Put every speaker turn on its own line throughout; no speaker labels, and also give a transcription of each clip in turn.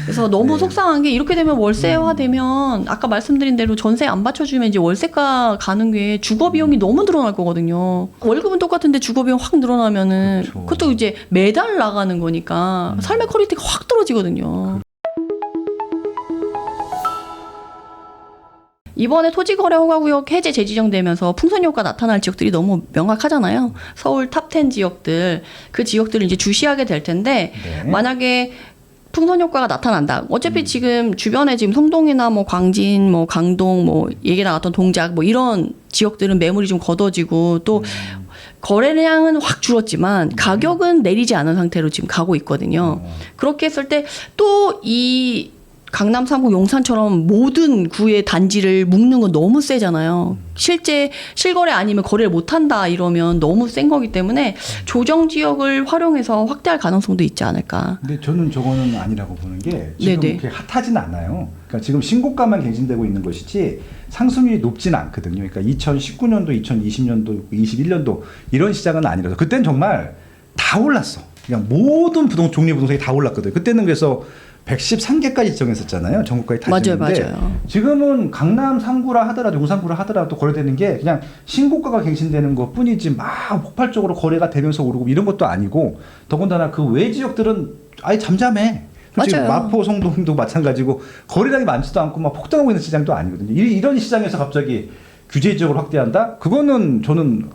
그래서 너무
네.
속상한 게 이렇게 되면 월세화 되면 아까 말씀드린 대로 전세 안 받쳐주면 이제 월세가 가는 게 주거 비용이 너무 늘어날 거거든요. 월급은 똑같은데 주거 비용 확 늘어나면은
그렇죠.
그것도 이제 매달 나가는 거니까 삶의 퀄리티가 확 떨어지거든요. 이번에 토지거래허가구역 해제 재지정되면서 풍선효과 나타날 지역들이 너무 명확하잖아요. 서울 탑10 지역들, 그 지역들을 이제 주시하게 될 텐데
네.
만약에 풍선 효과가 나타난다. 어차피 지금 주변에 지금 성동이나 뭐 광진, 뭐 강동, 뭐 얘기 나왔던 동작, 뭐 이런 지역들은 매물이 좀 걷어지고 또 거래량은 확 줄었지만 가격은 내리지 않은 상태로 지금 가고 있거든요. 그렇게 했을 때 또 이 강남 3구 용산처럼 모든 구의 단지를 묶는 건 너무 세잖아요. 실제 실거래 아니면 거래를 못한다 이러면 너무 센 거기 때문에 조정 지역을 활용해서 확대할 가능성도 있지 않을까.
근데 저는 저거는 아니라고 보는 게 지금
네네.
그렇게 핫하진 않아요. 그러니까 지금 신고가만 갱신되고 있는 것이지 상승률이 높진 않거든요. 그러니까 2019년도, 2020년도, 21년도 이런 시장은 아니라서 그때는 정말 다 올랐어. 그냥 모든 종류 부동산이 다 올랐거든요. 그때는 그래서 113개까지 지정했었잖아요. 전국까지 다
맞아요,
지정했는데
맞아요.
지금은 강남 3구라 하더라도 용산구라 하더라도 거래되는 게 그냥 신고가가 갱신되는 것 뿐이지 막 폭발적으로 거래가 되면서 오르고 이런 것도 아니고 더군다나 그 외 지역들은 아예 잠잠해. 솔직히
맞아요.
마포, 성동도 마찬가지고 거래량이 많지도 않고 막 폭등하고 있는 시장도 아니거든요. 이런 시장에서 갑자기 규제 지역을 확대한다? 그거는 저는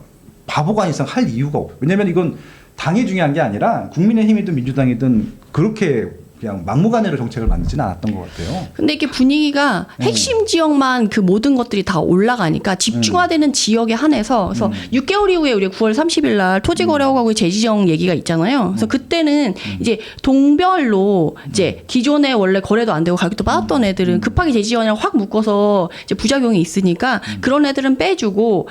바보가 아닌 이상 할 이유가 없어요. 왜냐면 이건 당이 중요한 게 아니라 국민의힘이든 민주당이든 그렇게 그냥 막무가내로 정책을 만들지는 않았던 것 같아요.
근데 이게 분위기가 핵심 지역만 그 모든 것들이 다 올라가니까 집중화되는 지역에 한해서 그래서 6개월 이후에 우리 9월 30일 날 토지거래허가구의 재지정 얘기가 있잖아요. 그래서 그때는 이제 동별로 이제 기존에 원래 거래도 안 되고 가격도 빠졌던 애들은 급하게 재지정이랑 확 묶어서 이제 부작용이 있으니까 그런 애들은 빼주고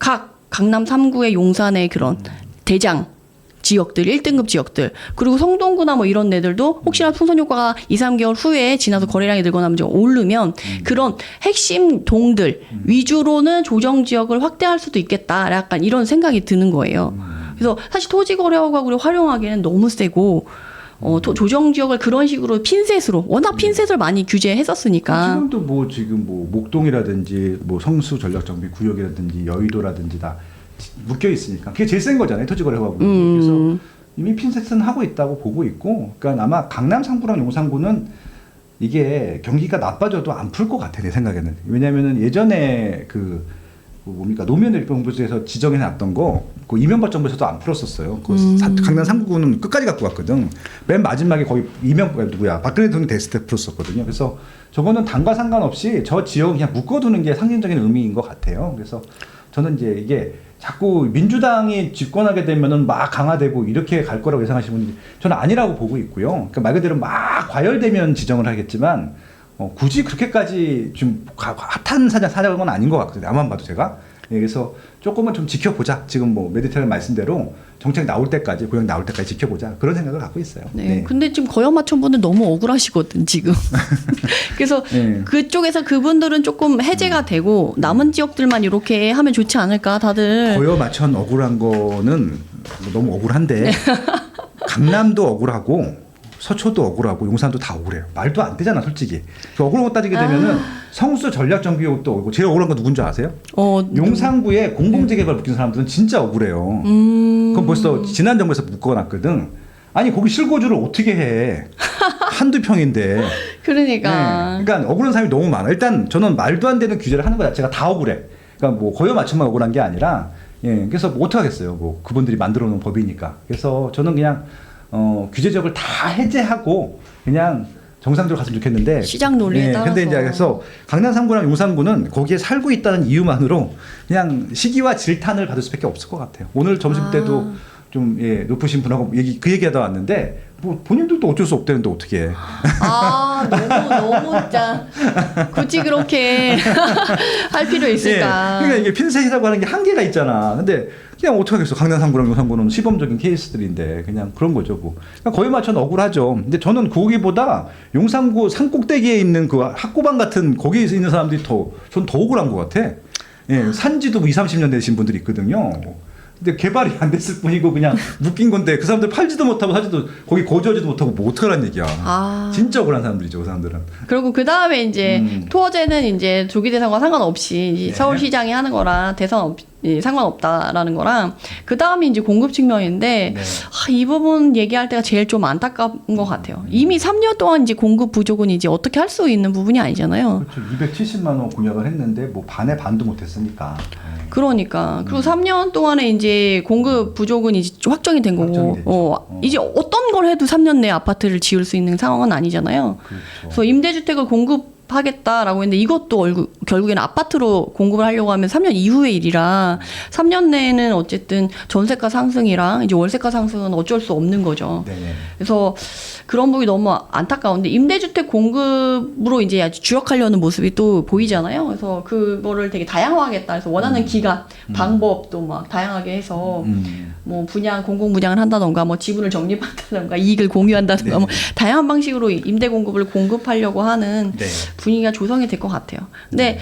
각 강남 3구의 용산의 그런 대장 지역들, 1등급 지역들, 그리고 성동구나 뭐 이런 데들도 혹시나 풍선 효과가 2, 3개월 후에 지나서 거래량이 늘거나 하면 좀 오르면 그런 핵심 동들 위주로는 조정 지역을 확대할 수도 있겠다. 약간 이런 생각이 드는 거예요. 그래서 사실 토지거래허가구를 활용하기에는 너무 세고 조정 지역을 그런 식으로 핀셋으로 워낙 핀셋을 많이 규제했었으니까
지금도 뭐 지금 뭐 목동이라든지 뭐 성수 전략정비 구역이라든지 여의도라든지 다 묶여 있으니까 그게 제일 센 거잖아요. 토지거래허가구. 그래서 이미 핀셋은 하고 있다고 보고 있고, 그러니까 아마 강남 3구랑 용산구는 이게 경기가 나빠져도 안 풀 것 같아 내 생각에는. 왜냐하면은 예전에 그 뭡니까 노무현 일본부에서 지정해 놨던 거, 그 이명박 정부에서도 안 풀었었어요. 강남 3구는 끝까지 갖고 갔거든. 맨 마지막에 거의 박근혜 대통령이 됐을 때 풀었었거든요. 그래서 저거는 당과 상관없이 저 지역 그냥 묶어두는 게 상징적인 의미인 것 같아요. 그래서 저는 이제 이게 자꾸 민주당이 집권하게 되면은 막 강화되고 이렇게 갈 거라고 예상하시는 분들이 저는 아니라고 보고 있고요. 그러니까 말 그대로 막 과열되면 지정을 하겠지만 굳이 그렇게까지 좀 핫한 사장은 아닌 것 같거든요. 나만 봐도 제가. 예, 그래서 조금은 좀 지켜보자. 지금 뭐 메디테르 말씀대로 정책 나올 때까지, 고용 나올 때까지 지켜보자. 그런 생각을 갖고 있어요.
네.
네.
근데 지금 거연마천분들 너무 억울하시거든 지금. 그래서
네.
그쪽에서 그분들은 조금 해제가 되고 남은 지역들만 이렇게 하면 좋지 않을까 다들.
거여 마천 억울한 거는 너무 억울한데 강남도 억울하고 서초도 억울하고 용산도 다 억울해요. 말도 안 되잖아 솔직히. 그 억울한 거 따지게 되면은 성수 전략정비역도 억울고 제일 억울한 건 누군지 아세요? 용산구에 공공재개발 묶인 사람들은 진짜 억울해요. 그럼 벌써 지난 정부에서 묶어놨거든. 아니 거기 실거주를 어떻게 해? 한두 평인데.
그러니까.
네. 그러니까 억울한 사람이 너무 많아. 일단 저는 말도 안 되는 규제를 하는 것 자체가 다 억울해. 그러니까 뭐 거여 맞춤만 억울한 게 아니라, 예, 그래서 뭐 어떡하겠어요. 뭐 그분들이 만들어 놓은 법이니까. 그래서 저는 그냥 규제적을 다 해제하고 그냥 정상적으로 갔으면 좋겠는데.
시장 논리에 따라서.
근데 이제 그래서 강남 3구랑 용산구는 거기에 살고 있다는 이유만으로 그냥 시기와 질탄을 받을 수밖에 없을 것 같아요. 오늘 점심 때도 좀 높으신 분하고 그 얘기하다 왔는데 뭐 본인들도 어쩔 수 없다는데 어떻게 해.
너무 진짜 굳이 그렇게 할 필요 있을까.
그러니까 이게 핀셋이라고 하는 게 한계가 있잖아. 근데 그냥 어떡하겠어. 강남 3구랑 용산구는 시범적인 케이스들인데 그냥 그런 거죠. 뭐. 그러니까 거의 맞춰는 억울하죠. 근데 저는 거기보다 용산구 산꼭대기에 있는 그 학고방 같은 거기에 있는 사람들이 전 더 억울한 것 같아. 예, 산지도 20, 30년 되신 분들이 있거든요. 근데 개발이 안 됐을 뿐이고 그냥 묶인 건데 그 사람들 팔지도 못하고 사지도 거기 거주하지도 못하고 뭐 어떡하란 얘기야.
아.
진짜 억울한 사람들이죠, 그 사람들은.
그리고 그 다음에 이제 토어제는 이제 조기 대선과 상관없이 이제
네.
서울시장이 하는 거라 대선 상관없다라는 거랑 그 다음이 이제 공급 측면인데
네.
이 부분 얘기할 때가 제일 좀 안타까운 것 같아요. 이미 3년 동안 이제 공급 부족은 이제 어떻게 할 수 있는 부분이 아니잖아요.
그렇죠. 270만 원 공약을 했는데 뭐 반의 반도 못했으니까. 네.
그러니까 그리고 3년 동안에 이제 공급 부족은 이제 좀 확정이 된 거고
확정이 됐죠.
이제 어떤 걸 해도 3년 내에 아파트를 지을 수 있는 상황은 아니잖아요.
그렇죠.
그래서 임대주택을 공급하겠다라고 했는데 이것도 결국에는 아파트로 공급을 하려고 하면 3년 이후의 일이라 3년 내에는 어쨌든 전세가 상승이랑 이제 월세가 상승은 어쩔 수 없는 거죠.
네네.
그래서 그런 부분이 너무 안타까운데 임대주택 공급으로 이제 아주 주력하려는 모습이 또 보이잖아요. 그래서 그거를 되게 다양화하겠다. 그래서 원하는 기간, 방법도 막 다양하게 해서 뭐 공공 분양을 한다던가 뭐 지분을 적립한다던가 이익을 공유한다던가 뭐 다양한 방식으로 임대 공급을 공급하려고 하는
네.
분위기가 조성이 될 것 같아요. 근데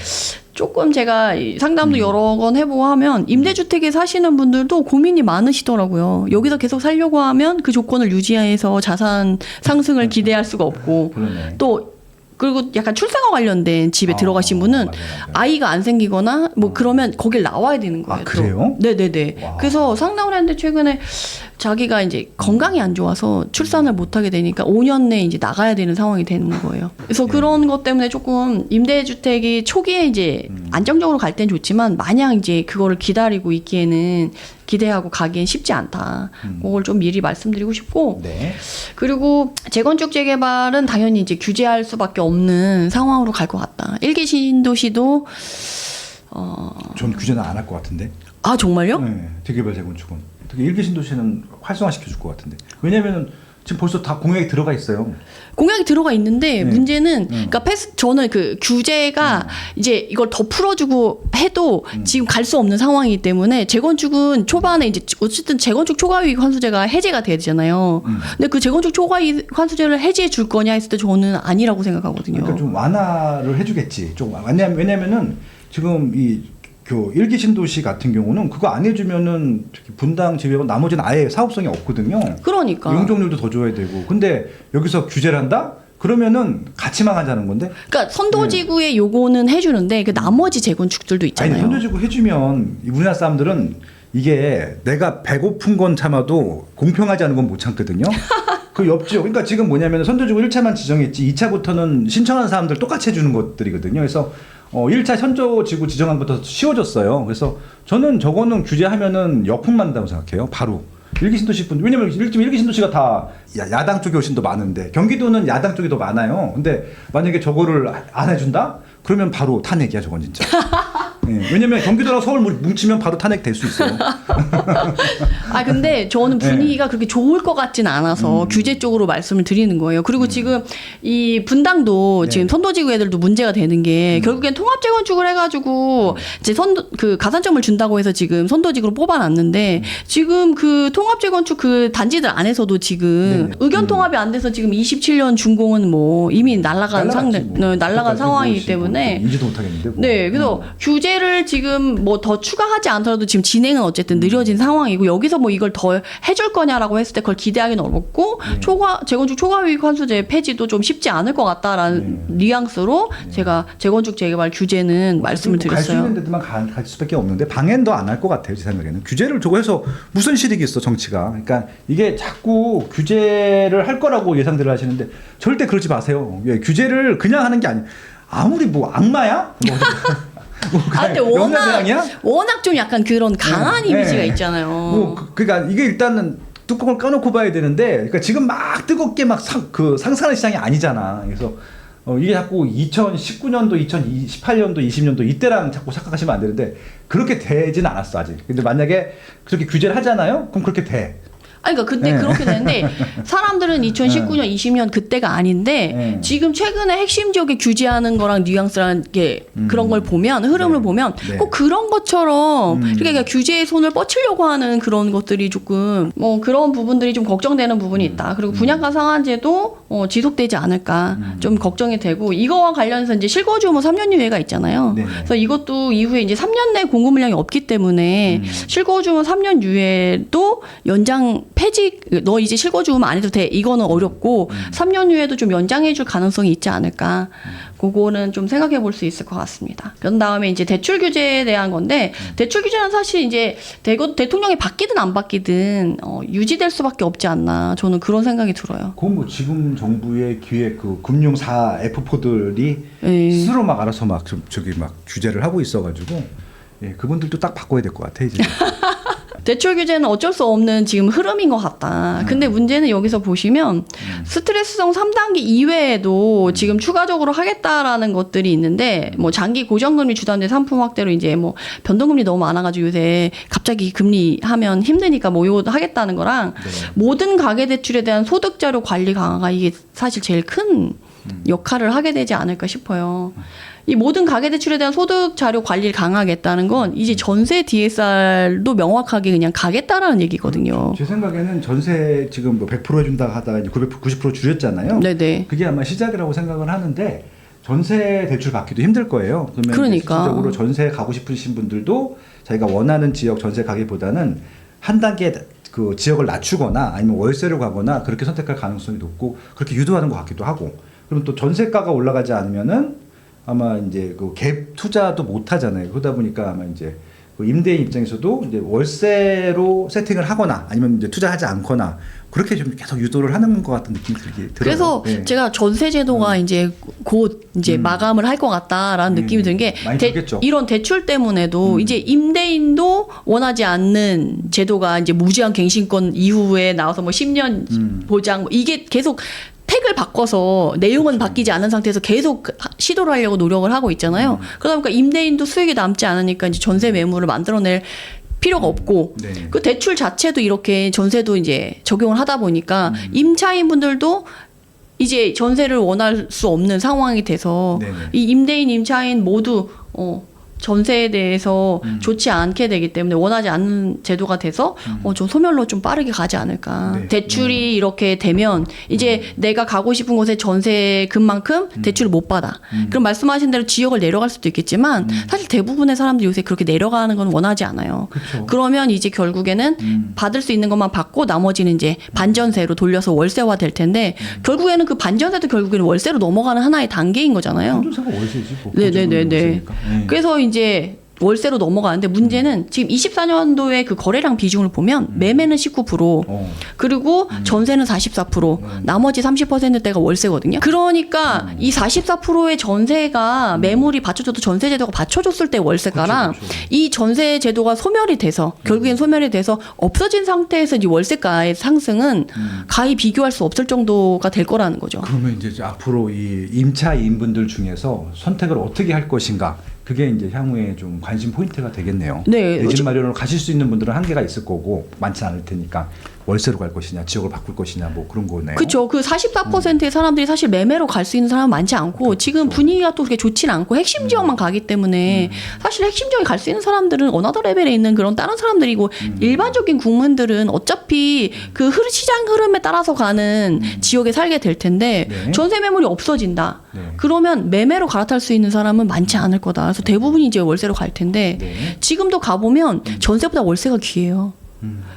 조금 제가 상담도 여러 건 해보고 하면 임대주택에 사시는 분들도 고민이 많으시더라고요. 여기서 계속 살려고 하면 그 조건을 유지해서 자산 상승을 기대할 수가 없고
그러네.
또 그리고 약간 출생과 관련된 집에 들어가신 분은
맞아요.
아이가 안 생기거나 뭐 그러면 거길 나와야 되는 거예요.
아, 그래요?
네네네.
와.
그래서 상담을 했는데 최근에 자기가 이제 건강이 안 좋아서 출산을 못 하게 되니까 5년 내에 이제 나가야 되는 상황이 되는 거예요. 그래서 그런 것 때문에 조금 임대주택이 초기에 이제 안정적으로 갈 땐 좋지만 마냥 이제 그거를 기다리고 있기에는 기대하고 가기엔 쉽지 않다. 그걸 좀 미리 말씀드리고 싶고
네.
그리고 재건축 재개발은 당연히 이제 규제할 수밖에 없는 상황으로 갈 것 같다. 일기 신도시도
전 규제는 안 할 것 같은데.
아 정말요?
네. 재개발 재건축은 특히 일기 신도시는 활성화시켜 줄 것 같은데. 왜냐면은 지금 벌써 다 공약이 들어가 있어요.
공약이 들어가 있는데
네.
문제는 그러니까 저는 그 규제가 이제 이걸 더 풀어주고 해도 지금 갈 수 없는 상황이기 때문에 재건축은 초반에 이제 어쨌든 재건축 초과이익 환수제가 해제가 돼야 되잖아요. 근데 그 재건축 초과이익 환수제를 해제해 줄 거냐 했을 때 저는 아니라고 생각하거든요.
그러니까 좀 완화를 해주겠지. 좀 왜냐면은 지금 일기 신도시 같은 경우는 그거 안 해주면은 분당 제외하고 나머지는 아예 사업성이 없거든요.
그러니까.
용적률도 더 줘야 되고. 근데 여기서 규제를 한다? 그러면은 같이 망하자는 건데?
그러니까 선도지구의 요거는 해주는데 그 나머지 재건축들도 있잖아요.
아니, 선도지구 해주면 우리나라 사람들은 이게 내가 배고픈 건 참아도 공평하지 않은 건 못 참거든요. 그 옆지역. 그러니까 지금 뭐냐면 선도지구 1차만 지정했지 2차부터는 신청한 사람들 똑같이 해주는 것들이거든요. 그래서 1차 선도지구 지정한 것부터 쉬워졌어요. 그래서 저는 저거는 규제하면은 역풍 만다고 생각해요. 바로. 일기신도시 분, 왜냐면 일기신도시가 다 야당 쪽이 훨씬 더 많은데 경기도는 야당 쪽이 더 많아요. 근데 만약에 저거를 안 해준다? 그러면 바로 탄핵이야 저건 진짜. 네, 왜냐면 경기도랑 서울 뭉치면 바로 탄핵 될 수 있어요.
아 근데 저는 분위기가 그렇게 좋을 것 같지는 않아서 규제 쪽으로 말씀을 드리는 거예요. 그리고 지금 이 분당도 지금 선도지구 애들도 문제가 되는 게 결국엔 통합 재건축을 해가지고 이제 그 가산점을 준다고 해서 지금 선도지구로 뽑아놨는데 지금 그 통합 재건축 그 단지들 안에서도 지금 의견 통합이 안 돼서 지금 27년 준공은 뭐 이미 날라간 상황이기 때문에
인지도 못하겠는데. 뭐.
네, 그래서 규제를 지금 뭐 더 추가하지 않더라도 지금 진행은 어쨌든 느려진 상황이고 여기서 뭐 이걸 더 해줄 거냐라고 했을 때 그걸 기대하기는 어렵고 재건축 초과이익 환수제 폐지도 좀 쉽지 않을 것 같다라는 뉘앙스로 제가 재건축 재개발 규제는 말씀을
갈 수
드렸어요.
있는 데만 갈 수밖에 없는데 방해도 안 할 것 같아요 제 생각에는. 규제를 저거 해서 무슨 실익이 있어 정치가. 그러니까 이게 자꾸 규제를 할 거라고 예상들을 하시는데 절대 그러지 마세요. 규제를 그냥 하는 게 아니에요. 아무리 뭐 악마야?
근데 워낙 좀 약간 그런 강한 이미지가 있잖아요.
그러니까 이게 일단은 뚜껑을 까놓고 봐야 되는데, 그러니까 지금 막 뜨겁게 막 상승하는 시장이 아니잖아. 그래서 이게 자꾸 2019년도, 2018년도, 20년도 이때랑 자꾸 착각하시면 안 되는데 그렇게 되진 않았어 아직. 근데 만약에 그렇게 규제를 하잖아요, 그럼 그렇게 돼.
아니, 그러니까 근데
네.
그렇게 되는데 사람들은 2019년, 20년 그때가 아닌데
네.
지금 최근에 핵심 지역에 규제하는 거랑 뉘앙스라는 게 그런 걸 보면 흐름을
네.
보면
네.
꼭 그런 것처럼 그러니까 규제의 손을 뻗치려고 하는 그런 것들이 조금 뭐 그런 부분들이 좀 걱정되는 부분이 있다. 그리고 분양가 상한제도 지속되지 않을까 좀 걱정이 되고 이거와 관련해서 이제 실거주무 3년 유예가 있잖아요.
네네.
그래서 이것도 이후에 이제 3년 내 공급 물량이 없기 때문에 실거주무 3년 유예도 연장 폐지 너 이제 실거주무 안 해도 돼 이거는 어렵고 3년 후에도 좀 연장해 줄 가능성이 있지 않을까 그거는 좀 생각해 볼 수 있을 것 같습니다. 그런 다음에 이제 대출 규제에 대한 건데 대출 규제는 사실 이제 대통령이 바뀌든 안 바뀌든 유지될 수밖에 없지 않나 저는 그런 생각이 들어요.
그건 뭐 지금 정부의 기획 그 금융사 F4들이 스스로 막 알아서 막 저기 막 규제를 하고 있어가지고 예, 그분들도 딱 바꿔야 될 것 같아 이제.
대출 규제는 어쩔 수 없는 지금 흐름인 것 같다. 근데 문제는 여기서 보시면 스트레스성 3단계 이외에도 지금 추가적으로 하겠다라는 것들이 있는데 뭐 장기 고정금리 주담대 상품 확대로 이제 뭐 변동금리 너무 많아가지고 요새 갑자기 금리 하면 힘드니까 뭐 이거 하겠다는 거랑 모든 가계대출에 대한 소득자료 관리 강화가 이게 사실 제일 큰 역할을 하게 되지 않을까 싶어요. 이 모든 가계대출에 대한 소득 자료 관리를 강화하겠다는 건 이제 전세 DSR도 명확하게 그냥 가겠다라는 얘기거든요.
제 생각에는 전세 지금 뭐 100% 해준다 하다가 이제 90% 줄였잖아요.
네네.
그게 아마 시작이라고 생각을 하는데 전세 대출 받기도 힘들 거예요. 그러면
그러니까.
실질적으로 전세 가고 싶으신 분들도 자기가 원하는 지역 전세 가기보다는 한 단계 그 지역을 낮추거나 아니면 월세로 가거나 그렇게 선택할 가능성이 높고 그렇게 유도하는 것 같기도 하고. 그럼 또 전세가가 올라가지 않으면은 아마 이제 그 갭 투자도 못 하잖아요. 그러다 보니까 아마 이제 그 임대인 입장에서도 이제 월세로 세팅을 하거나 아니면 이제 투자하지 않거나 그렇게 좀 계속 유도를 하는 것 같은 느낌이 들어요.
그래서
네.
제가 전세 제도가 이제 곧 이제 마감을 할 것 같다라는 느낌이 드는 게
많이 들겠죠.
이런 대출 때문에도 이제 임대인도 원하지 않는 제도가 이제 무제한 갱신권 이후에 나와서 뭐 10년 보장 뭐 이게 계속 택을 바꿔서 내용은 바뀌지 않은 상태에서 계속 시도를 하려고 노력을 하고 있잖아요. 그러다 보니까 임대인도 수익이 남지 않으니까 이제 전세 매물을 만들어낼 필요가 없고
네.
그 대출 자체도 이렇게 전세도 이제 적용을 하다 보니까 임차인 분들도 이제 전세를 원할 수 없는 상황이 돼서
네네.
이 임대인 임차인 모두 전세에 대해서 좋지 않게 되기 때문에 원하지 않는 제도가 돼서 좀 소멸로 좀 빠르게 가지 않을까.
네.
대출이 이렇게 되면 이제 내가 가고 싶은 곳에 전세금만큼 대출을 못 받아. 그럼 말씀하신 대로 지역을 내려갈 수도 있겠지만 사실 대부분의 사람들이 요새 그렇게 내려가는 건 원하지 않아요.
그쵸.
그러면 이제 결국에는 받을 수 있는 것만 받고 나머지는 이제 반전세로 돌려서 월세화 될 텐데 결국에는 그 반전세도 결국에는 월세로 넘어가는 하나의 단계인 거잖아요.
건조사가 월세지 뭐.
네네네네.
월세니까. 네.
그래서 이제 월세로 넘어가는데 문제는 지금 24년도에 그 거래량 비중을 보면 매매는 19% 그리고 전세는 44% 나머지 30%대가 월세거든요. 그러니까 이 44%의 전세가 매물이 받쳐줘도 전세 제도가 받쳐줬을 때 월세가랑
그쵸.
이 전세 제도가 소멸이 돼서 결국엔 소멸이 돼서 없어진 상태에서 이 월세가의 상승은 가히 비교할 수 없을 정도가 될 거라는 거죠.
그러면 이제 앞으로 이 임차인분들 중에서 선택을 어떻게 할 것인가 그게 이제 향후에 좀 관심 포인트가 되겠네요.
네.
내 집 마련으로 가실 수 있는 분들은 한계가 있을 거고 많지 않을 테니까 월세로 갈 것이냐 지역을 바꿀 것이냐 뭐 그런 거네요.
그렇죠. 그 44%의 사람들이 사실 매매로 갈 수 있는 사람은 많지 않고 지금 분위기가 또 그렇게 좋지는 않고 핵심 지역만 가기 때문에 사실 핵심 지역에 갈 수 있는 사람들은 어나더 레벨에 있는 그런 다른 사람들이고 일반적인 국민들은 어차피 그 시장 흐름에 따라서 가는 지역에 살게 될 텐데
네.
전세 매물이 없어진다.
네.
그러면 매매로 갈아탈 수 있는 사람은 많지 않을 거다. 그래서 대부분이 이제 월세로 갈 텐데
네.
지금도 가보면 전세보다 월세가 귀해요.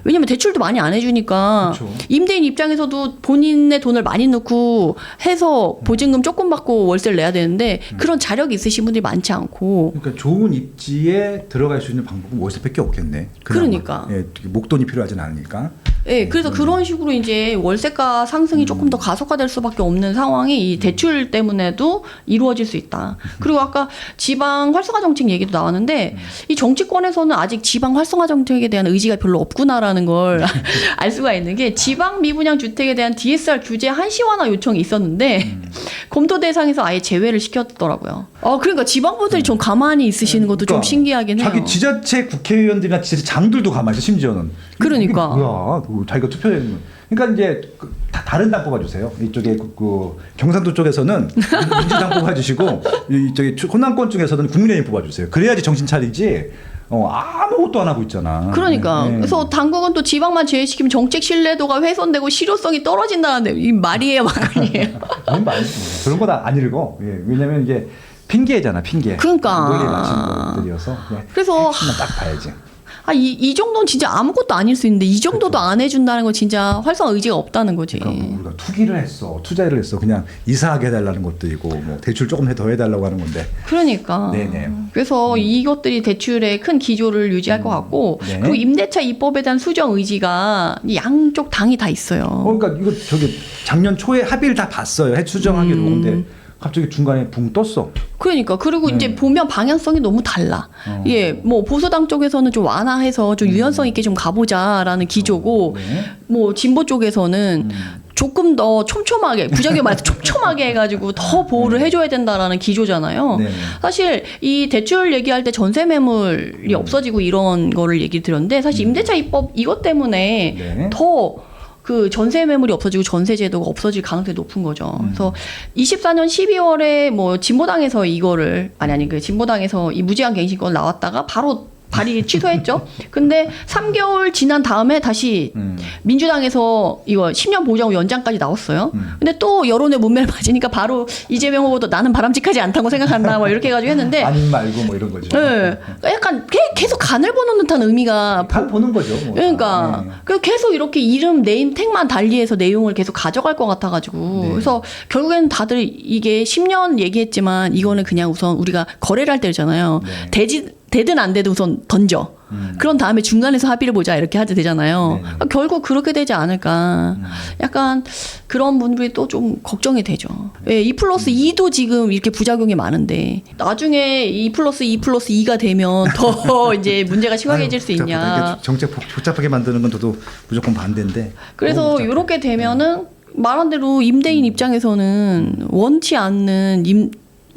왜냐면 대출도 많이 안 해주니까
그쵸.
임대인 입장에서도 본인의 돈을 많이 넣고 해서 보증금 조금 받고 월세를 내야 되는데 그런 자력이 있으신 분들이 많지 않고
그러니까 좋은 입지에 들어갈 수 있는 방법은 월세밖에 없겠네. 그나마.
그러니까.
예, 목돈이 필요하진 않으니까.
예, 그래서 그런 식으로 이제 월세가 상승이 조금 더 가속화될 수밖에 없는 상황이 이 대출 때문에도 이루어질 수 있다. 그리고 아까 지방 활성화 정책 얘기도 나왔는데 이 정치권에서는 아직 지방 활성화 정책에 대한 의지가 별로 없구나라는 걸 알 수가 있는 게 지방 미분양 주택에 대한 DSR 규제 한시화나 요청이 있었는데 검토 대상에서 아예 제외를 시켰더라고요. 그러니까 지방분들이 좀 가만히 있으시는 것도 좀
그러니까
신기하긴 해요.
자기 지자체 국회의원들이나 지자체 장들도 가만히 있어 심지어는.
그러니까.
이게 뭐야? 자기가 투표되는. 그러니까 이제 다른 당 뽑아주세요. 이쪽에 경상도 쪽에서는 민주당 뽑아주시고 이쪽에 호남권 쪽에서는 국민의힘 뽑아주세요. 그래야지 정신 차리지. 아무것도 안 하고 있잖아.
그러니까.
네.
그래서 당국은 또 지방만 제외시키면 정책 신뢰도가 훼손되고 실효성이 떨어진다는데 이 말이에요, 막걸리예요.
그런 거 다 안 읽어. 예, 왜냐면 이게 핑계잖아, 핑계.
그러니까.
논리에 맞추는 것들이어서.
그래서
핵심만 딱 봐야지.
이 정도는 진짜 아무것도 아닐 수 있는데 이 정도도
그렇죠.
안 해준다는 건 진짜 활성화 의지가 없다는 거지.
그러니까 우리가 투기를 했어, 투자를 했어. 그냥 이사하게 해달라는 것도 있고, 뭐 대출 조금 더 해달라고 하는 건데.
그러니까.
네네.
그래서 이것들이 대출의 큰 기조를 유지할 것 같고,
네.
그리고 임대차 입법에 대한 수정 의지가 양쪽 당이 다 있어요.
그러니까 이거 작년 초에 합의를 다 봤어요. 수정하기로. 근데 갑자기 중간에 붕 떴어.
그러니까 그리고 이제 보면 방향성이 너무 달라. 예, 뭐 보수당 쪽에서는 좀 완화해서 좀 유연성 있게 좀 가보자라는 기조고,
네.
뭐 진보 쪽에서는 조금 더 촘촘하게 부작용 말해서 촘촘하게 해가지고 더 보호를 해줘야 된다라는 기조잖아요.
네.
사실 이 대출 얘기할 때 전세 매물이 없어지고 이런 거를 얘기 드렸는데 사실 임대차 입법 이것 때문에
네.
더 그 전세 매물이 없어지고 전세 제도가 없어질 가능성이 높은 거죠. 그래서 24년 12월에 뭐 진보당에서 이거를 아니 그 진보당에서 이 무제한 갱신권 나왔다가 바로 발의 취소했죠. 근데 3개월 지난 다음에 다시 민주당에서 이거 10년 보장 연장까지 나왔어요. 근데 또 여론의 문매를 맞으니까 바로 이재명 후보도 나는 바람직하지 않다고 생각한다 뭐 이렇게 해가지고 했는데
아님 말고 뭐 이런 거죠.
네. 약간 계속 간을 보는 듯한 의미가
간 보는 거죠. 뭐.
그러니까
네.
그 계속 이렇게 이름 네임 택만 달리해서 내용을 계속 가져갈 것 같아가지고
네.
그래서 결국에는 다들 이게 10년 얘기했지만 이거는 그냥 우선 우리가 거래를 할 때잖아요.
네.
되든 안 되든 우선 던져. 그런 다음에 중간에서 합의를 보자 이렇게 하게 되잖아요.
네.
결국 그렇게 되지 않을까. 약간 그런 분들이 또 좀 걱정이 되죠. 예, 2+2도 지금 이렇게 부작용이 많은데 나중에 2+2+2가 되면 더 이제 문제가 심각해질 수 있냐.
이렇게 정책 복잡하게 만드는 건 저도 무조건 반대인데.
그래서 이렇게 되면은 말한 대로 임대인 입장에서는 원치 않는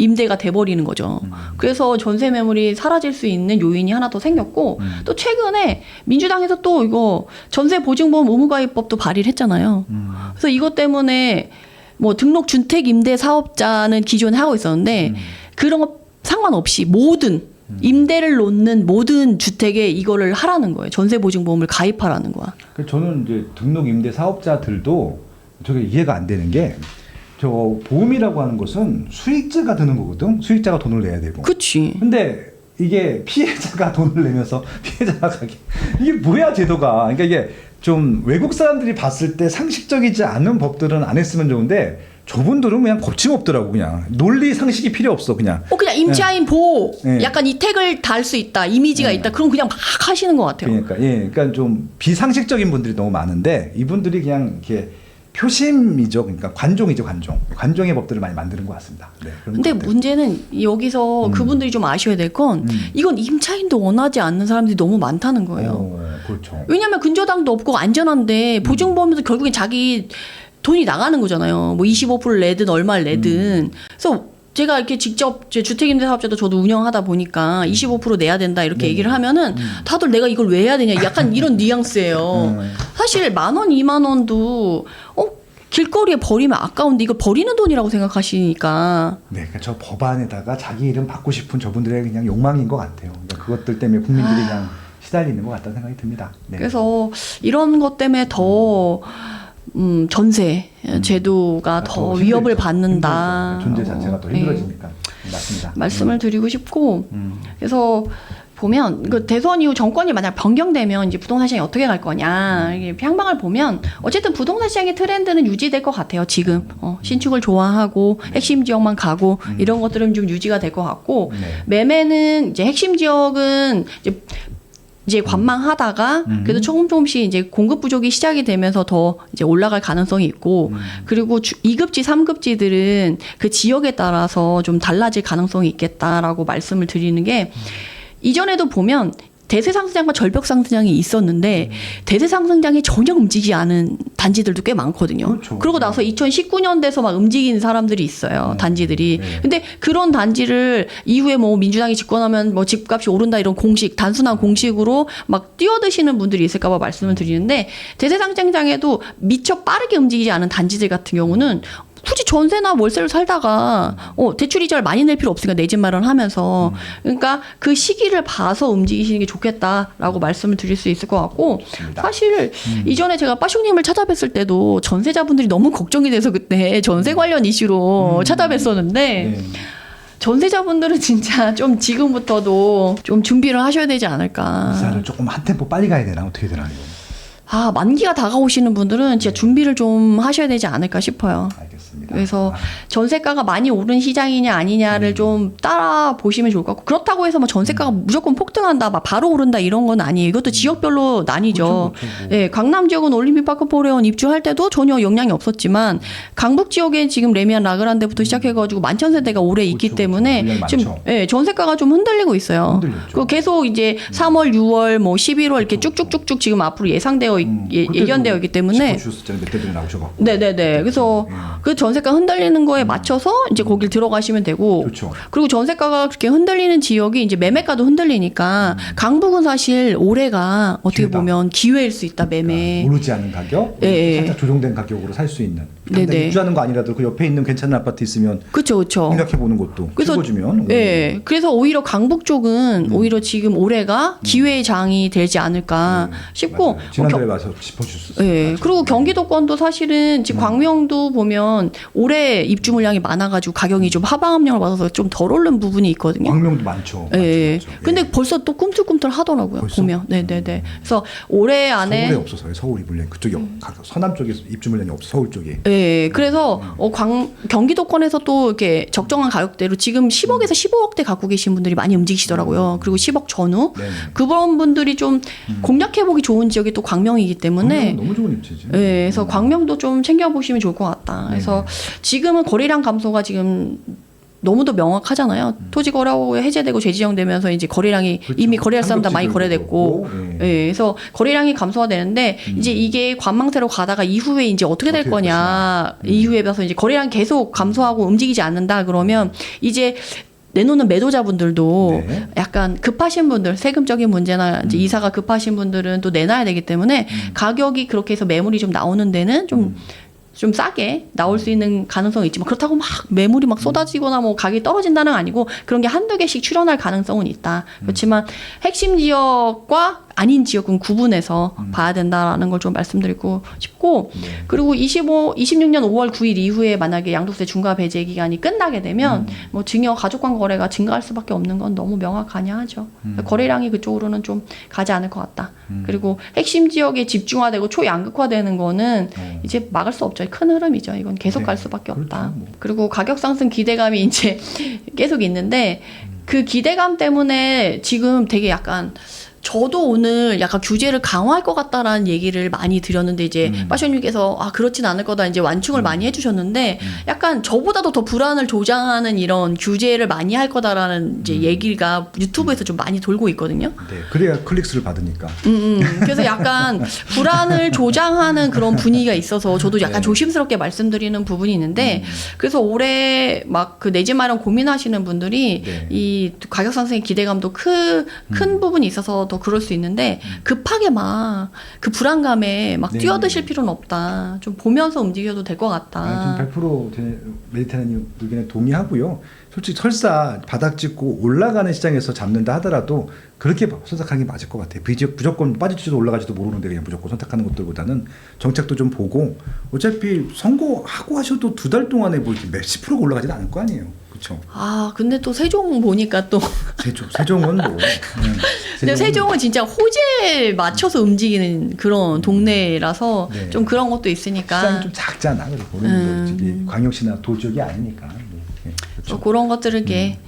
임대가 돼버리는 거죠. 그래서 전세 매물이 사라질 수 있는 요인이 하나 더 생겼고 또 최근에 민주당에서 또 이거 전세 보증보험 의무가입법도 발의를 했잖아요. 그래서 이것 때문에 뭐 등록 주택 임대 사업자는 기존에 하고 있었는데 그런 거 상관없이 모든 임대를 놓는 모든 주택에 이거를 하라는 거예요. 전세 보증보험을 가입하라는 거야.
저는 이제 등록 임대 사업자들도 저게 이해가 안 되는 게. 저 보험이라고 하는 것은 수익자가 드는 거거든. 수익자가 돈을 내야 되고.
그치.
근데 이게 피해자가 돈을 내면서 피해자가 가게. 이게 뭐야 제도가. 그러니까 이게 좀 외국 사람들이 봤을 때 상식적이지 않은 법들은 안 했으면 좋은데 저분들은 그냥 거침없더라고. 그냥 논리 상식이 필요 없어 그냥.
그냥 임차인 보호,
네.
약간 이 택을 달 수 있다, 이미지가 있다. 그럼 그냥 막 하시는 것 같아요.
그러니까 좀 비상식적인 분들이 너무 많은데 이분들이 그냥 이렇게 표심이죠. 그러니까 관종이죠, 관종. 관종의 법들을 많이 만드는 것 같습니다. 네,
근데 문제는 여기서 그분들이 좀 아셔야 될 건 이건 임차인도 원하지 않는 사람들이 너무 많다는 거예요.
그렇죠.
왜냐하면 근저당도 없고 안전한데 보증보험에서 결국엔 자기 돈이 나가는 거잖아요. 뭐 25% 내든 얼마를 내든. 그래서 제가 이렇게 직접 제 주택임대사업자도 저도 운영하다 보니까 25% 내야 된다 이렇게 얘기를 하면은 다들 내가 이걸 왜 해야 되냐 약간 이런 뉘앙스예요. 사실 10,000원, 20,000원도 길거리에 버리면 아까운데 이걸 버리는 돈이라고 생각하시니까.
네, 그러니까 저 법안에다가 자기 이름 받고 싶은 저분들의 그냥 욕망인 것 같아요. 그러니까 그것들 때문에 국민들이 그냥 시달리는 것 같다는 생각이 듭니다. 네.
그래서 이런 것 때문에 더 전세 제도가 더 위협을 받는다.
존재 자체가 더 힘들어지니까. 맞습니다.
말씀을 드리고 싶고 그래서 보면 그 대선 이후 정권이 만약 변경되면 이제 부동산 시장이 어떻게 갈 거냐 이게 향방을 보면 어쨌든 부동산 시장의 트렌드는 유지될 것 같아요. 지금 신축을 좋아하고 핵심 지역만 가고 이런 것들은 좀 유지가 될 것 같고 매매는 이제 핵심 지역은 이제 관망하다가 그래도 조금씩 이제 공급 부족이 시작이 되면서 더 이제 올라갈 가능성이 있고 그리고 2급지, 3급지들은 그 지역에 따라서 좀 달라질 가능성이 있겠다라고 말씀을 드리는 게 이전에도 보면 대세 상승장과 절벽 상승장이 있었는데 대세 상승장이 전혀 움직이지 않은 단지들도 꽤 많거든요.
그렇죠.
그러고 나서 2019년 돼서 막 움직이는 사람들이 있어요. 단지들이.
네.
근데 그런 단지를 이후에 뭐 민주당이 집권하면 뭐 집값이 오른다 이런 공식, 단순한 공식으로 막 뛰어드시는 분들이 있을까 봐 말씀을 드리는데 대세 상승장에도 미처 빠르게 움직이지 않은 단지들 같은 경우는 굳이 전세나 월세를 살다가 대출 이자를 많이 낼 필요 없으니까 내 집 마련하면서 그러니까 그 시기를 봐서 움직이시는 게 좋겠다라고 말씀을 드릴 수 있을 것 같고
좋습니다.
사실 이전에 제가 빠숑님을 찾아뵀을 때도 전세자분들이 너무 걱정이 돼서 그때 전세 관련 이슈로 찾아뵀었는데
네.
전세자분들은 진짜 좀 지금부터도 좀 준비를 하셔야 되지 않을까.
이사를 조금 한 템포 빨리 가야 되나 어떻게 되나 이거.
아, 만기가 다가오시는 분들은 진짜 준비를 좀 하셔야 되지 않을까 싶어요.
알겠습니다.
그래서 전세가가 많이 오른 시장이냐 아니냐를 좀 따라 보시면 좋을 것 같고 그렇다고 해서 뭐 전세가가 무조건 폭등한다, 막 바로 오른다 이런 건 아니에요. 이것도 지역별로 나뉘죠.
그렇죠, 그렇죠.
네, 강남 지역은 올림픽파크 포레온 입주할 때도 전혀 영향이 없었지만 강북 지역에 지금 레미안 라그란데부터 시작해가지고 만천세대가 오래 있기
그렇죠,
때문에
물량이
지금
많죠.
전세가가 좀 흔들리고 있어요.
흔들렸죠.
그 계속 이제 3월, 6월, 뭐 11월 이렇게 쭉쭉쭉쭉 지금 앞으로 예상되어 예견되어 있기 때문에
주셨었잖아요. 몇 대들이 나오셔갖고.
네네네. 그래서 그 전세가 흔들리는 거에 맞춰서 이제 거길 들어가시면 되고.
그렇죠.
그리고 전세가가 그렇게 흔들리는 지역이 이제 매매가도 흔들리니까 강북은 사실 올해가 어떻게
기회다.
보면 기회일 수 있다, 매매.
오르지 않은 가격,
예,
살짝 조정된 가격으로 살 수 있는.
네네.
당장 입주하는 거 아니라도 그 옆에 있는 괜찮은 아파트 있으면
그렇죠, 그렇죠.
생각해 보는 것도 찍어주면.
예. 그래서 오히려 강북 쪽은 오히려 지금 올해가 기회의 장이 되지 않을까 싶고.
맞아요. 지난달에 와서 짚어주셨어요.
예. 그리고 경기도권도 사실은 지금 광명도 보면 올해 입주 물량이 많아가지고 가격이 좀 하방 압력을 받아서 좀 덜 오른 부분이 있거든요.
광명도 많죠.
예.
많죠.
근데
예.
벌써 또 꿈틀꿈틀 하더라고요.
벌써?
보면. 네네네. 그래서 올해 안에.
서울에 없어서요. 서울이 물량 그쪽이 서남 쪽에 입주 물량이 없어. 서울 쪽에.
예. 그래서 경기도권에서 또 이렇게 적정한 가격대로 지금 10억에서 15억대 갖고 계신 분들이 많이 움직이시더라고요. 그리고 10억 전후.
네네.
그런 분들이 좀 공략해보기 좋은 지역이 또 광명이기 때문에.
광명은 너무 좋은 입지지.
예, 그래서 광명도 좀 챙겨보시면 좋을 것 같다. 그래서 지금은 거래량 감소가 지금 너무도 명확하잖아요. 토지 거래하고 해제되고 재지정되면서 이제 거래량이
그렇죠.
이미 거래할 사람들 많이
한국지들도
거래됐고,
그렇고,
예, 그래서 거래량이 감소가 되는데 이제 이게 관망세로 가다가 이후에 이제 어떻게 될
어떻게
거냐, 이후에 봐서 이제 거래량 계속 감소하고 움직이지 않는다 그러면 이제 내놓는 매도자분들도
네.
약간 급하신 분들, 세금적인 문제나 이제 이사가 급하신 분들은 또 내놔야 되기 때문에 가격이 그렇게 해서 매물이 좀 나오는 데는 좀 싸게 나올 수 있는 가능성이 있지만 그렇다고 막 매물이 막 쏟아지거나 뭐 가격이 떨어진다는 건 아니고 그런 게 한두 개씩 출현할 가능성은 있다. 그렇지만 핵심 지역과 아닌 지역은 구분해서 봐야 된다라는 걸 좀 말씀드리고 싶고 그리고 26년 5월 9일 이후에 만약에 양도세 중과 배제 기간이 끝나게 되면 뭐 증여 가족관 거래가 증가할 수밖에 없는 건 너무 명확하냐 하죠. 거래량이 그쪽으로는 좀 가지 않을 것 같다. 그리고 핵심 지역에 집중화되고 초양극화되는 거는 이제 막을 수 없죠. 큰 흐름이죠. 이건 계속
네.
갈 수밖에 없다.
그렇죠, 뭐.
그리고 가격 상승 기대감이 이제 계속 있는데 그 기대감 때문에 지금 되게 약간 저도 오늘 약간 규제를 강화할 것 같다라는 얘기를 많이 드렸는데 이제 빠쇼님께서 그렇진 않을 거다 이제 완충을 많이 해주셨는데 약간 저보다도 더 불안을 조장하는 이런 규제를 많이 할 거다라는 이제 얘기가 유튜브에서 좀 많이 돌고 있거든요.
네. 그래야 클릭수를 받으니까.
그래서 약간 불안을 조장하는 그런 분위기가 있어서 저도 약간
네.
조심스럽게 말씀드리는 부분이 있는데 그래서 올해 막 그 내 집 마련 고민하시는 분들이
네.
이 가격 상승의 기대감도 큰 부분이 있어서 더 그럴 수 있는데 급하게 막 그 불안감에 막
네.
뛰어드실 필요는 없다. 좀 보면서 움직여도 될 것 같다.
좀 100% 메디테라님 의견에 동의하고요. 솔직히 설사 바닥 찍고 올라가는 시장에서 잡는다 하더라도 그렇게 선택하는 게 맞을 것 같아요. 무조건 빠질지도 올라갈지도 모르는데 그냥 무조건 선택하는 것들보다는 정책도 좀 보고 어차피 선거하고 하셔도 2달 동안에 뭐 이렇게 몇십 프로가 올라가지는 않을 거 아니에요. 그렇죠?
근데 또 세종 보니까 또
세종은 뭐.
근데 세종은 진짜 호재에 맞춰서 움직이는 그런 동네라서
네.
좀 그런 것도 있으니까
시장이 좀 작잖아. 그리고 보는 광역시나 도지역이 아니니까. 네.
그런 것들을 이렇게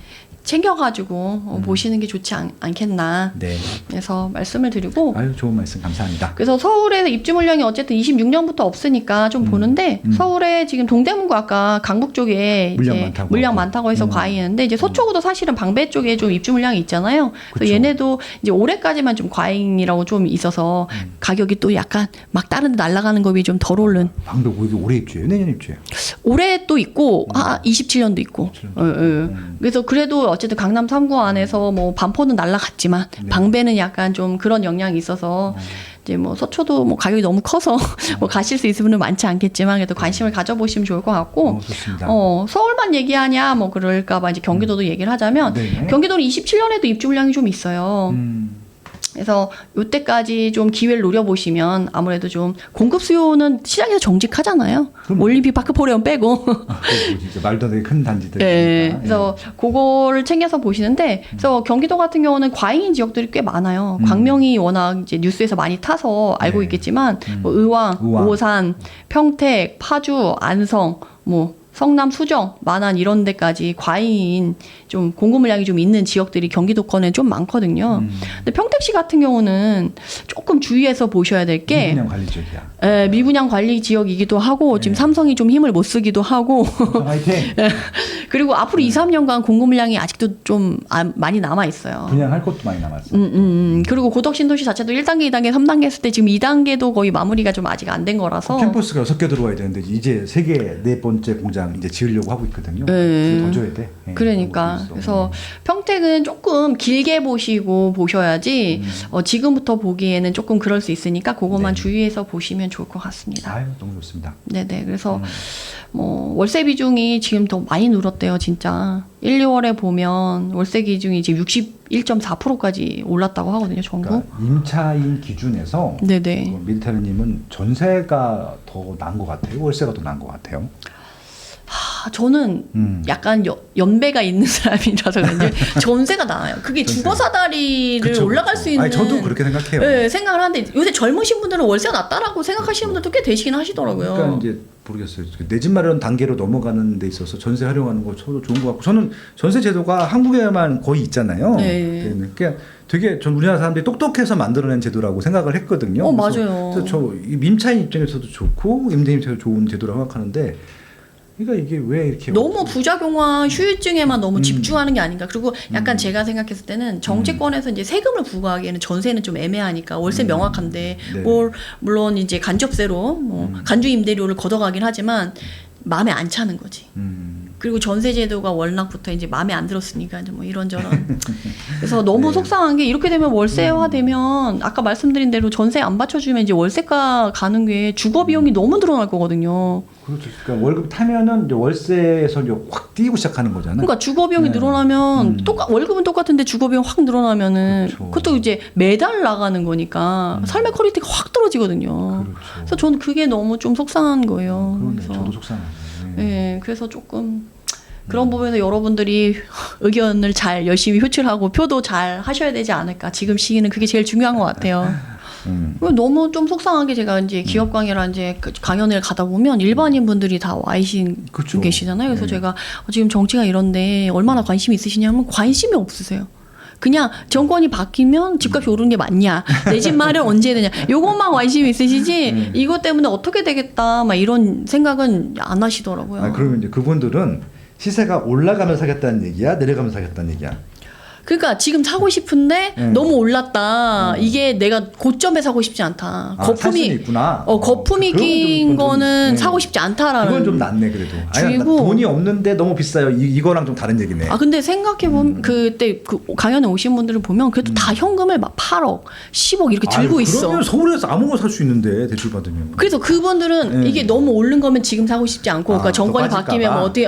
챙겨가지고 보시는 게 좋지 않겠나.
네.
그래서 말씀을 드리고.
아유, 좋은 말씀 감사합니다.
그래서 서울에서 입주 물량이 어쨌든 26년부터 없으니까 좀 보는데 서울에 지금 동대문구 아까 강북 쪽에 물량 많다고 해서 과잉인데 이제 서초구도 사실은 방배 쪽에 좀 입주 물량이 있잖아요. 그래서
그쵸.
얘네도 이제 올해까지만 좀 과잉이라고 좀 있어서 가격이 또 약간 막 다른 데 날아가는 법이 좀 덜 오른.
방배 이게 올해 입주예요? 내년 입주예요?
올해 또 있고 27년도 있고. 그래서 그래도 어쨌든 강남 3구 안에서 뭐 반포는 날아갔지만 방배는 약간 좀 그런 영향이 있어서 이제 뭐 서초도 뭐 가격이 너무 커서 뭐 가실 수 있는 분은 많지 않겠지만 그래도 관심을 가져보시면 좋을 것 같고.
좋습니다.
서울만 얘기하냐 뭐 그럴까봐 이제 경기도도 얘기를 하자면
네.
경기도는 27년에도 입주 물량이 좀 있어요. 그래서 이때까지 좀 기회를 노려보시면 아무래도 좀 공급 수요는 시장에서 정직하잖아요. 올림픽 파크포레온 빼고.
진짜 말도 안 되게 큰 단지들.
네. 그래서 그거를 챙겨서 보시는데 그래서 경기도 같은 경우는 과잉인 지역들이 꽤 많아요. 광명이 워낙 이제 뉴스에서 많이 타서 알고 있겠지만 뭐 의왕, 오산, 평택, 파주, 안성, 뭐 성남, 수정, 마산 이런 데까지 과잉인 좀 공급 물량이 좀 있는 지역들이 경기도권에 좀 많거든요. 근데 평택시 같은 경우는 조금 주의해서 보셔야 될 게
미분양 관리 지역이야.
미분양 관리 지역이기도 하고 지금 삼성이 좀 힘을 못 쓰기도 하고
화이팅.
그리고 앞으로 2, 3년간 공급 물량이 아직도 좀 많이 남아 있어요.
분양할 것도 많이 남았어.
그리고 고덕 신도시 자체도 1단계, 2단계, 3단계 했을 때 지금 2단계도 거의 마무리가 좀 아직 안 된 거라서
캠퍼스가 6개 들어와야 되는데 이제 3개, 네 번째 공장 이제 지으려고 하고 있거든요. 더 줘야 돼.
그러니까 그래서 평택은 조금 길게 보셔야지 지금부터 보기에는 조금 그럴 수 있으니까 그것만 주의해서 보시면 좋을 것 같습니다.
아유, 너무 좋습니다.
네네. 그래서 뭐 월세 비중이 지금 더 많이 늘었대요, 진짜. 1, 2월에 보면 월세 비중이 지금 61.4%까지 올랐다고 하거든요, 전국.
그러니까 임차인 기준에서
네네.
밀타르님은 전세가 더 나은 것 같아요? 월세가 더 나은 것 같아요?
저는 약간 연배가 있는 사람이라서 그런지 전세가 나아요. 그게 주거사다리를 올라갈 수 있는.
아니, 저도 그렇게 생각해요.
네, 생각을 하는데 요새 젊으신 분들은 월세가 낫다라고 생각하시는 분들도 꽤 되시긴 하시더라고요.
그러니까 이제 모르겠어요. 내 집 마련 단계로 넘어가는 데 있어서 전세 활용하는 거 저도 좋은 것 같고 저는 전세 제도가 한국에만 거의 있잖아요.
네.
그러니까 되게 전 우리나라 사람들이 똑똑해서 만들어낸 제도라고 생각을 했거든요.
맞아요.
그래서 저 임차인 입장에서도 좋고 임대인 입장에서 좋은 제도라고 생각하는데 그러니까 이게 왜 이렇게
너무 부작용화 휴유증에만 너무 집중하는 게 아닌가. 그리고 약간 제가 생각했을 때는 정치권에서 이제 세금을 부과하기에는 전세는 좀 애매하니까 월세 명확한데
네.
물론 이제 간접세로 뭐 간주 임대료를 걷어가긴 하지만 마음에 안 차는 거지. 그리고 전세 제도가 워낙부터 이제 마음에 안 들었으니까 이제 뭐 이런저런. 그래서 너무 속상한 게 이렇게 되면 월세화되면 아까 말씀드린 대로 전세 안 받쳐주면 이제 월세가 가는 게 주거 비용이 너무 늘어날 거거든요.
그렇죠. 그러니까 월급 타면은 이제 월세에서 이제 확 뛰고 시작하는 거잖아요.
그러니까 주거 비용이 늘어나면 월급은 똑같은데 주거 비용 확 늘어나면은
그렇죠.
그것도 이제 매달 나가는 거니까 삶의 퀄리티가 확 떨어지거든요.
그렇죠.
그래서 저는 그게 너무 좀 속상한 거예요.
그러네.
그래서
저도 속상하죠.
네, 그래서 조금 그런 부분에서 여러분들이 의견을 잘 열심히 표출하고 표도 잘 하셔야 되지 않을까. 지금 시기는 그게 제일 중요한 것 같아요. 너무 좀 속상한 게 제가 이제 기업 강의라 이제 강연을 가다 보면 일반인 분들이 다 와
그쵸.
계시잖아요. 그래서 제가 지금 정치가 이런데 얼마나 관심이 있으시냐면 관심이 없으세요. 그냥 정권이 바뀌면 집값이 오르는 게 맞냐, 내 집 마련 언제 되냐, 요것만 관심이 있으시지 이것 때문에 어떻게 되겠다 막 이런 생각은 안 하시더라고요.
그러면 이제 그분들은 시세가 올라가면서 사겠다는 얘기야, 내려가면서 사겠다는 얘기야.
그러니까 지금 사고 싶은데 너무 올랐다. 이게 내가 고점에 사고 싶지 않다.
살 수는 있구나.
거품이 낀 거는 사고 싶지 않다라는.
그건 좀 낫네 그래도. 아니,
주의고.
돈이 없는데 너무 비싸요. 이거랑 좀 다른 얘기네.
근데 생각해보면 그때 그 강연에 오신 분들을 보면 그래도 다 현금을 막 8억, 10억 이렇게 들고 있어.
그러면 서울에서 아무거나 살 수 있는데 대출 받으면.
그래서 그분들은 이게 너무 오른 거면 지금 사고 싶지 않고 그러니까 정권이 바뀌면 뭐 어떻게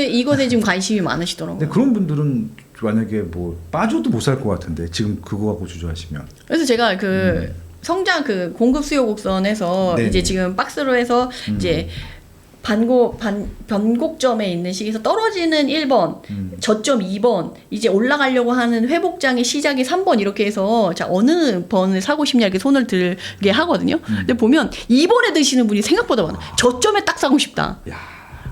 이것에 지금 관심이 많으시더라고요.
근데 그런 분들은 만약에 뭐 빠져도 못 살 것 같은데 지금 그거 갖고 주저하시면.
그래서 제가 그 성장 그 공급 수요 곡선에서
네네.
이제 지금 박스로 해서 이제 변곡점에 있는 시기에서 떨어지는 1번, 저점 2번, 이제 올라가려고 하는 회복장의 시작이 3번 이렇게 해서 자 어느 번을 사고 싶냐 이렇게 손을 들게 하거든요. 근데 보면 2번에 드시는 분이 생각보다 많아. 저점에 딱 사고 싶다.
야.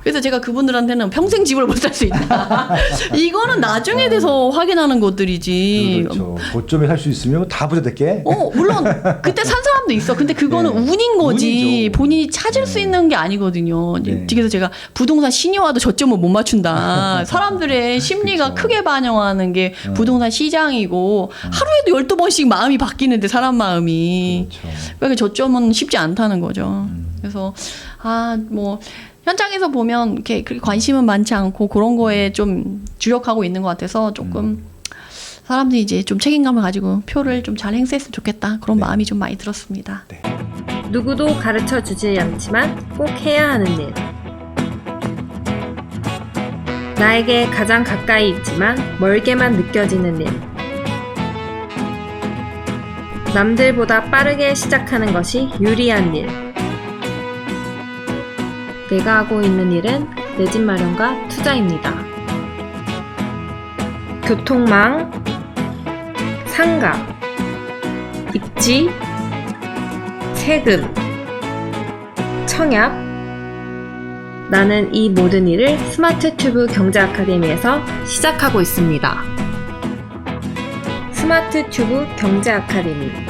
그래서 제가 그분들한테는 평생 집을 못 살 수 있다. 이거는 나중에 돼서 확인하는 것들이지.
그렇죠. 고점에 살 수 있으면 다 부자 될게.
물론 그때 산 사람도 있어. 근데 그거는
네.
운인 거지.
운이죠.
본인이 찾을 수 있는 게 아니거든요.
네.
그래서 제가 부동산 신이와도 저점을 못 맞춘다. 사람들의 심리가
그쵸.
크게 반영하는 게 부동산 시장이고 하루에도 12번씩 마음이 바뀌는데 사람 마음이.
그렇죠.
그러니까 저점은 쉽지 않다는 거죠. 그래서 뭐 현장에서 보면 이렇게 그렇게 관심은 많지 않고 그런 거에 좀 주력하고 있는 것 같아서 조금 사람들이 이제 좀 책임감을 가지고 표를 좀 잘 행사했으면 좋겠다. 그런
네.
마음이 좀 많이 들었습니다.
네.
누구도 가르쳐 주지 않지만 꼭 해야 하는 일. 나에게 가장 가까이 있지만 멀게만 느껴지는 일. 남들보다 빠르게 시작하는 것이 유리한 일. 내가 하고 있는 일은 내 집 마련과 투자입니다. 교통망, 상가, 입지, 세금, 청약. 나는 이 모든 일을 스마트 튜브 경제 아카데미에서 시작하고 있습니다. 스마트 튜브 경제 아카데미.